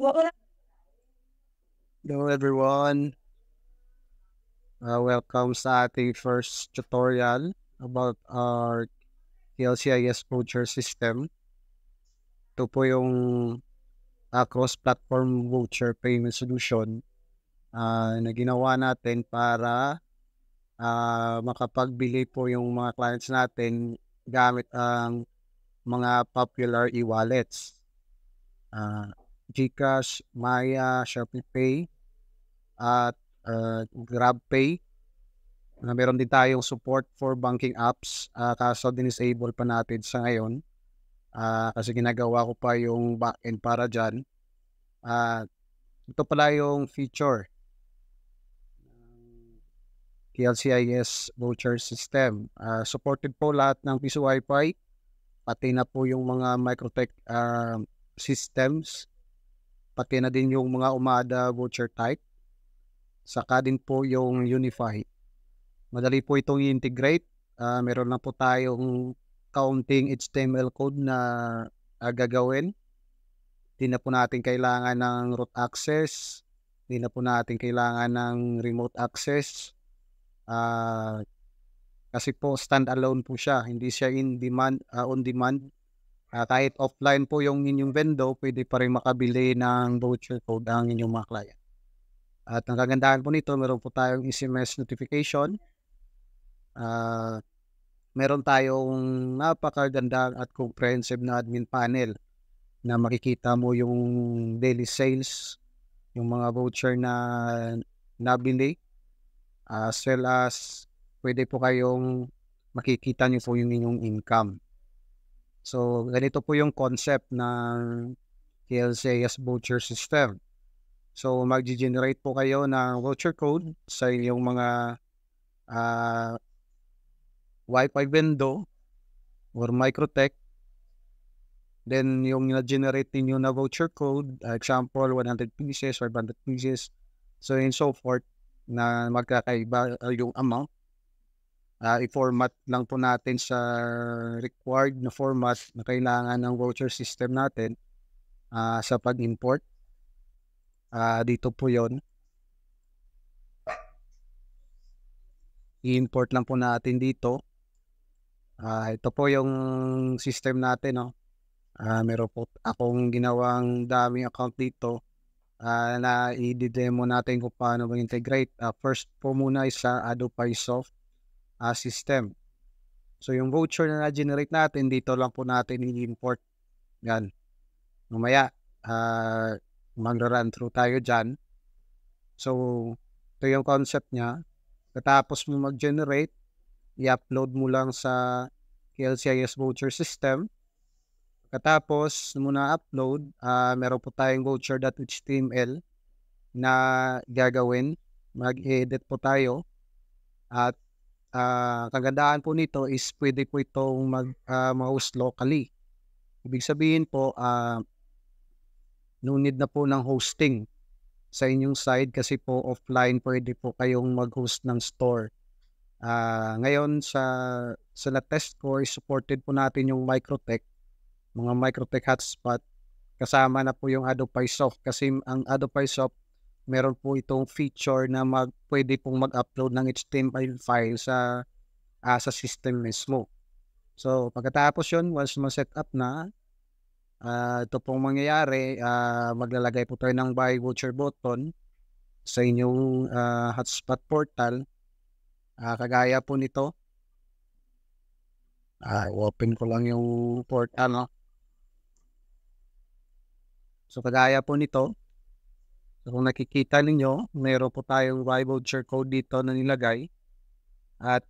Hello everyone, welcome sa ating first tutorial about our TLCIS voucher system. Ito po yung cross-platform voucher payment solution na ginawa natin para makapagbili po yung mga clients natin gamit ang mga popular e-wallets. GCash, Maya, ShopeePay, at GrabPay. Meron din tayong support for banking apps, kaso dinisable pa natin sa ngayon, kasi ginagawa ko pa yung backend para dyan. Ito pala yung feature TLCIS voucher system. Supported po lahat ng Piso Wi-Fi, pati na po yung mga Microtech systems, pati na din yung mga UMADA voucher type, saka din po yung Unify. Madali po itong i-integrate. Meron lang po tayong counting HTML code na gagawin. Hindi na po natin kailangan ng root access. Hindi na po natin kailangan ng remote access. Kasi po standalone po siya. Hindi siya on demand. Kahit offline po yung inyong vendor, pwede pa rin makabili ng voucher code ang inyong mga client. At ang kagandahan po nito, meron po tayong SMS notification. Meron tayong napakaganda at comprehensive na admin panel na makikita mo yung daily sales, yung mga voucher na nabili, as well as pwede po kayong makikita nyo po yung inyong income. So, ganito po yung concept ng TLCIS voucher system. So, mag-generate po kayo ng voucher code sa inyong mga Wi-Fi vendor or Microtech. Then, yung na-generate ninyo na voucher code, example, 100 pieces, 500 pieces, so and so forth, na magkakaiba yung amount. I-format lang po natin sa required na format na kailangan ng voucher system natin sa pag-import. Dito po yon. I-import lang po natin dito. Ito po yung system natin, no? Meron po akong ginawang daming account dito na i-demo natin kung paano mag-integrate. First po muna is sa AdoPaySoft system. So yung voucher na na-generate natin, dito lang po natin i-import. Yan. Mamaya, mag-run through tayo dyan. So, ito yung concept niya. Katapos mo mag-generate, i-upload mo lang sa TLCIS voucher system. Katapos mo na upload, meron po tayong voucher.html na gagawin. Mag-edit po tayo. At kagandahan po nito is pwede po itong mag-host locally. Ibig sabihin po, no need na po ng hosting sa inyong side kasi po offline pwede po kayong mag-host ng store. Ngayon sa na-test ko, supported po natin yung Microtech, mga Microtech hotspot, kasama na po yung AdoPaySoft kasi ang AdoPaySoft meron po itong feature na pwede pong mag-upload ng HTML file sa system mismo. So pagkatapos yun, once ma-set up na, ito pong mangyayari, maglalagay po tayo ng buy voucher button sa inyong hotspot portal. Kagaya po nito. Open ko lang yung portal, no? So kagaya po nito. So kung nakikita ninyo, meron po tayong buy voucher code dito na nilagay. At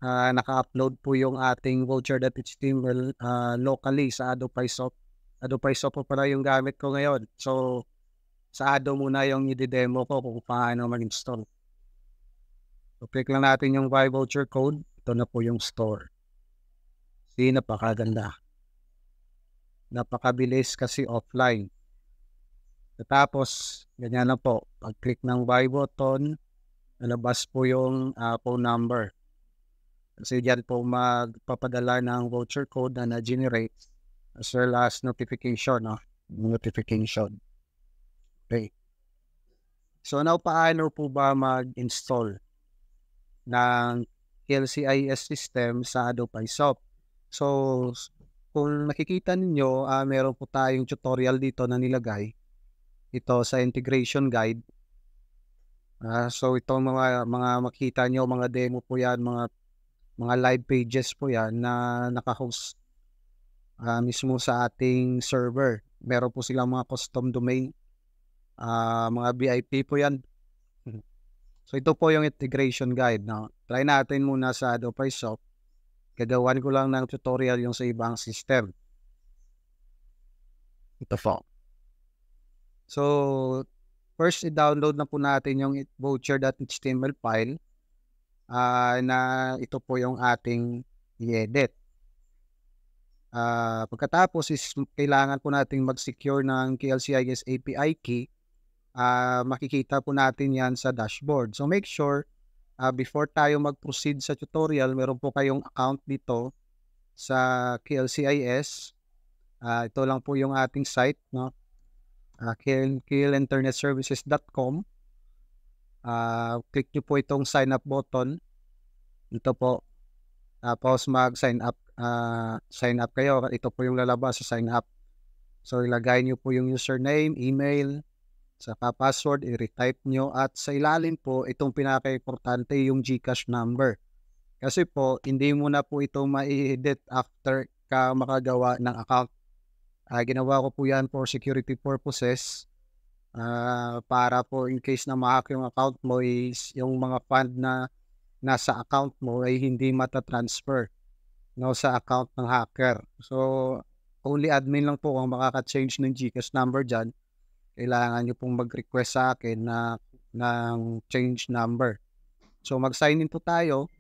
naka-upload po yung ating voucher.html locally sa AdoPaySoft. AdoPaySoft po pala yung gamit ko ngayon. So, sa Ado muna yung i-demo ko kung paano mag-install. So, click lang natin yung buy voucher code. Ito na po yung store. See, napakaganda. Napakabilis kasi offline. Tapos, ganyan na po. Pag-click ng buy button, nalabas po yung phone number. Kasi dyan po magpapadala ng voucher code na na-generate as well as notification. Notification. Okay. So now paano po ba mag-install ng LCIS system sa Adobe Shop? So kung nakikita ninyo, meron po tayong tutorial dito na nilagay. Ito sa integration guide. So itong mga makikita niyo, mga demo po 'yan, mga live pages po 'yan na naka-host mismo sa ating server. Meron po silang mga custom domain, mga VIP po 'yan. So ito po yung integration guide, no. Try natin muna sa Adobe Shop. Gagawan ko lang ng tutorial yung sa ibang system. Ito po. So first, i-download na po natin yung voucher.html file, na ito po yung ating i-edit. Pagkatapos is kailangan po nating mag-secure ng KLCIS API key. Makikita po natin yan sa dashboard. So make sure, before tayo mag-proceed sa tutorial, meron po kayong account dito sa KLCIS. Ito lang po yung ating site, no? klinternetservices.com. Click nyo po itong sign up button. Ito po. Tapos mag-sign up. Sign up kayo. Ito po yung lalabas sa sign up. So ilagay nyo po yung username, email, saka password, i-retype nyo. At sa ilalim po, itong pinaka-importante, yung GCash number. Kasi po, hindi mo na po ito ma-edit after ka makagawa ng account. Ginawa ko po yan for security purposes. Para po in case na ma-hack yung account mo, is yung mga fund na nasa account mo ay hindi mata-transfer, no, sa account ng hacker. So only admin lang po ang makaka-change ng GCash number dyan. Kailangan nyo pong mag-request sa akin ng change number. So mag-sign in po tayo.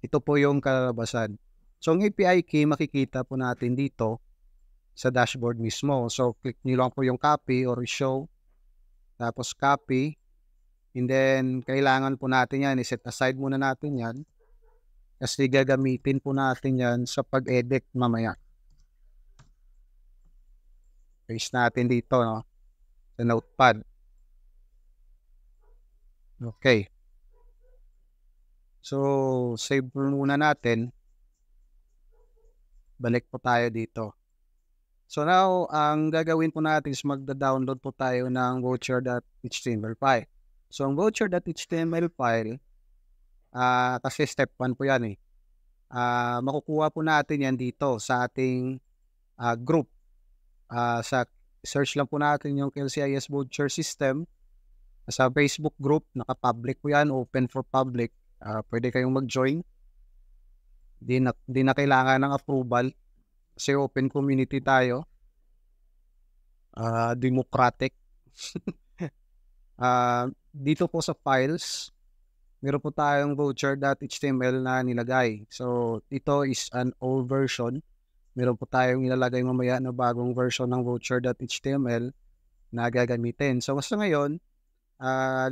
Ito po yung kalalabasan. So ang API key makikita po natin dito sa dashboard mismo. So click nyo lang po yung copy or show. Tapos copy. And then kailangan po natin yan. I-set aside muna natin yan. Kasi gagamitin po natin yan sa pag-edit mamaya. Paste natin dito, no, sa notepad. Okay. So save muna natin. Balik po tayo dito. So now, ang gagawin po natin is magda-download po tayo ng voucher.html file. So ang voucher.html file, kasi step 1 po yan eh. Makukuha po natin yan dito sa ating group. Sa search lang po natin yung LCIS voucher system. Sa Facebook group, naka-public po yan, open for public. Pwede kayong mag-join. Di na kailangan ng approval kasi open community tayo. Democratic. Dito po sa files, meron po tayong voucher.html na nilagay. So ito is an old version. Meron po tayong ilalagay mamaya na bagong version ng voucher.html na gagamitin. So basta ngayon,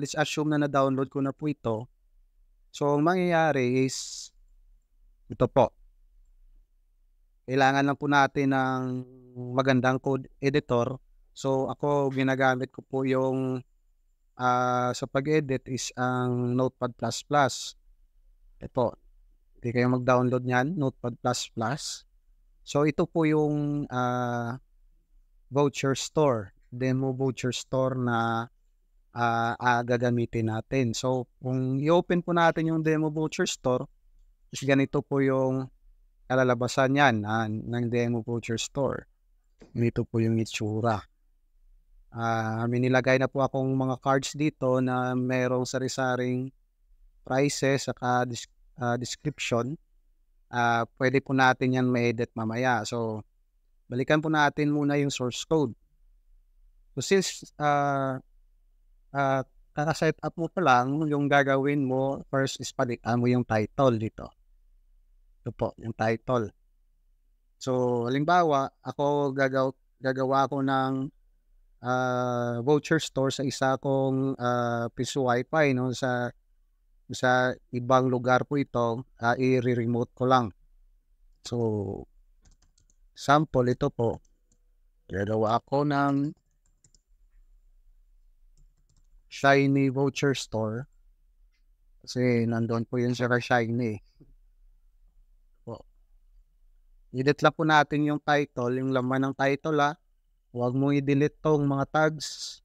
let's assume na na-download ko na po ito. So ang mangyayari is ito po. Kailangan lang po natin ng magandang code editor. So ako ginagamit ko po yung sa pag-edit is ang Notepad++. Ito, hindi kayo mag-download niyan, Notepad++. So ito po yung voucher store, demo voucher store na gagamitin natin. So kung i-open po natin yung demo voucher store, is ganito po yung kalalabasan yan ng demo voucher store. Ganito po yung itsura. May nilagay na po akong mga cards dito na merong sari-saring prices saka description. Pwede po natin yan ma-edit mamaya. So balikan po natin muna yung source code. So since kaka-set up mo pa lang, yung gagawin mo first is palitan mo yung title dito. Ito po, yung title. So halimbawa, ako gagawa ko ng voucher store sa isa kong piso wifi, no, sa ibang lugar po ito. I-remote ko lang. So sample ito po, gagawa ako ng Shiny Voucher Store. Kasi nandun po yun sa Shiny, po. I-delete lang po natin yung title, yung laman ng title, Huwag mong i-delete 'tong mga tags.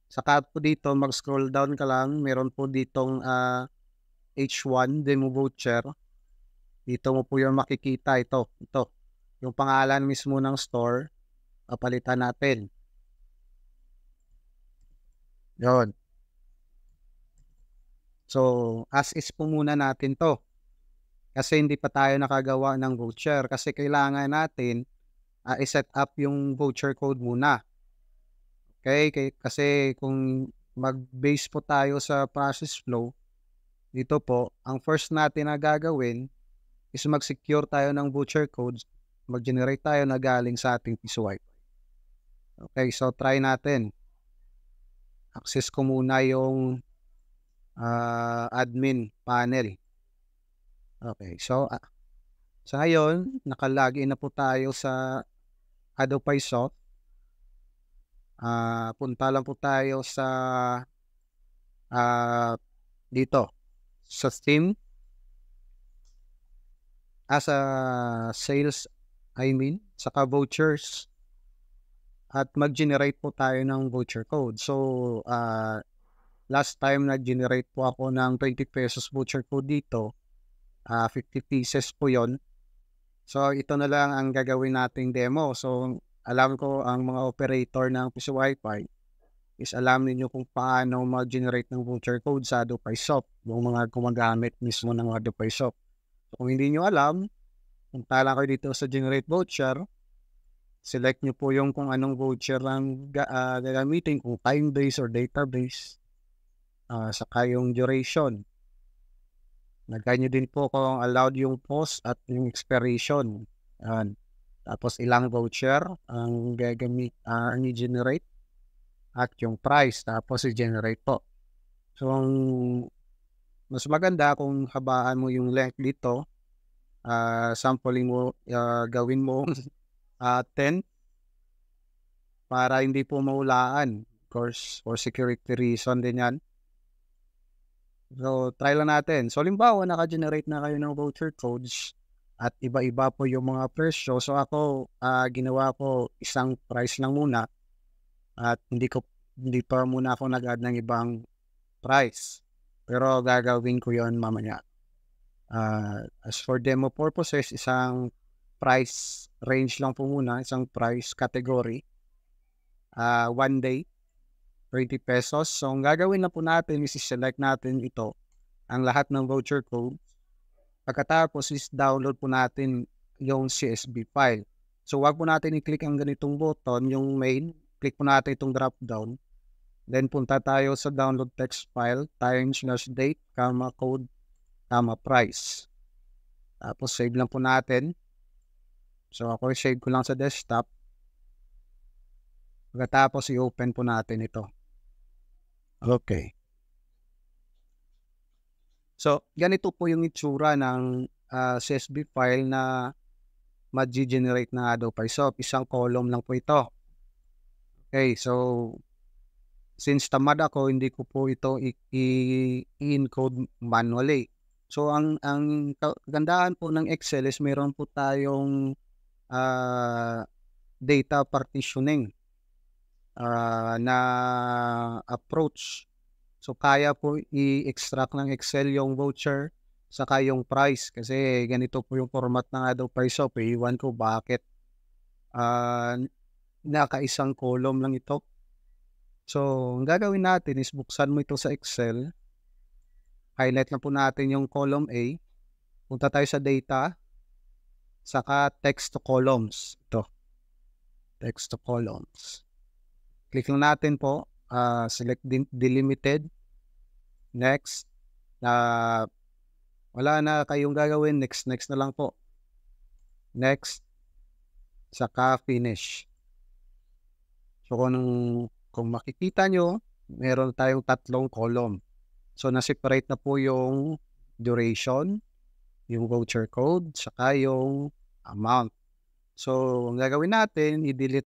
Saka po dito mag-scroll down ka lang, meron po ditong, H1 demo voucher. Dito mo po yung makikita, ito, yung pangalan mismo ng store, papalitan natin. Yun. So, as is po muna natin 'to. Kasi hindi pa tayo nakagawa ng voucher kasi kailangan natin, i-set up yung voucher code muna. Okay, kasi kung mag-base po tayo sa process flow, dito po, ang first natin na gagawin is mag-secure tayo ng voucher codes, mag-generate tayo na galing sa ating Piso Wi-Fi. Okay, so try natin. Access ko muna yung, admin panel. Okay, so, sa ngayon, naka-login na po tayo sa Adobe Soft. Punta lang po tayo sa, dito, sa theme. Sa sales, saka vouchers. At mag-generate po tayo ng voucher code. So, last time nag-generate po ako ng 20 pesos voucher code dito. 50 pieces po yon. So, ito na lang ang gagawin nating demo. So, alam ko ang mga operator ng Piso Wi-Fi is alam niyo kung paano mag-generate ng voucher code sa Adobe Shop, yung mga gumagamit mismo ng Adobe Shop. So, kung hindi niyo alam, punta lang kayo dito sa Generate Voucher. Select nyo po yung kung anong voucher ang gagamitin, kung time-based or database. Saka yung duration. Lagay nyo din po kung allowed yung post at yung expiration. Tapos ilang voucher ang i-generate at yung price. Tapos i-generate po. So, mas maganda kung habaan mo yung length dito. Sampling mo, gawin mo 10 para hindi po mahulaan. Of course, for security reason din yan. So, try lang natin. So, halimbawa, naka-generate na kayo ng voucher codes at iba-iba po yung mga presyo. So, ako, ginawa ko isang price lang muna at hindi pa muna ako nag-add ng ibang price. Pero gagawin ko yon mamaya. As for demo purposes, isang price range lang po muna, isang price category. 1 day, 20 pesos. So, ang gagawin na po natin is select natin ito, ang lahat ng voucher code. Pagkatapos is download po natin yung CSV file. So, wag po natin i-click ang ganitong button, yung main. Click po natin itong drop down. Then, punta tayo sa download text file, time/date, code, price. Tapos, save lang po natin. So, ako save ko lang sa desktop. Pagkatapos, i-open po natin ito. Okay. So, ganito po yung itsura ng CSV file na mag-generate ng Adobe Shop. Isang column lang po ito. Okay, so since tamad ako, hindi ko po ito i-encode manually. So, ang kagandahan po ng Excel is meron po tayong data partitioning na approach. So, kaya po i-extract ng Excel yung voucher saka yung price kasi ganito po yung format ng Adobe Shop. Iwan ko bakit nakaisang column lang ito. So, ang gagawin natin is buksan mo ito sa Excel. Highlight na po natin yung column A. Punta tayo sa data. Saka text to columns. Ito. Text to columns. Click lang natin po. Select delimited. Next. Wala na kayong gagawin. Next na lang po. Next. Saka finish. So, kung makikita nyo, meron tayong 3 column. So, na-separate na po yung duration, yung voucher code, saka yung amount. So, ang gagawin natin, i-delete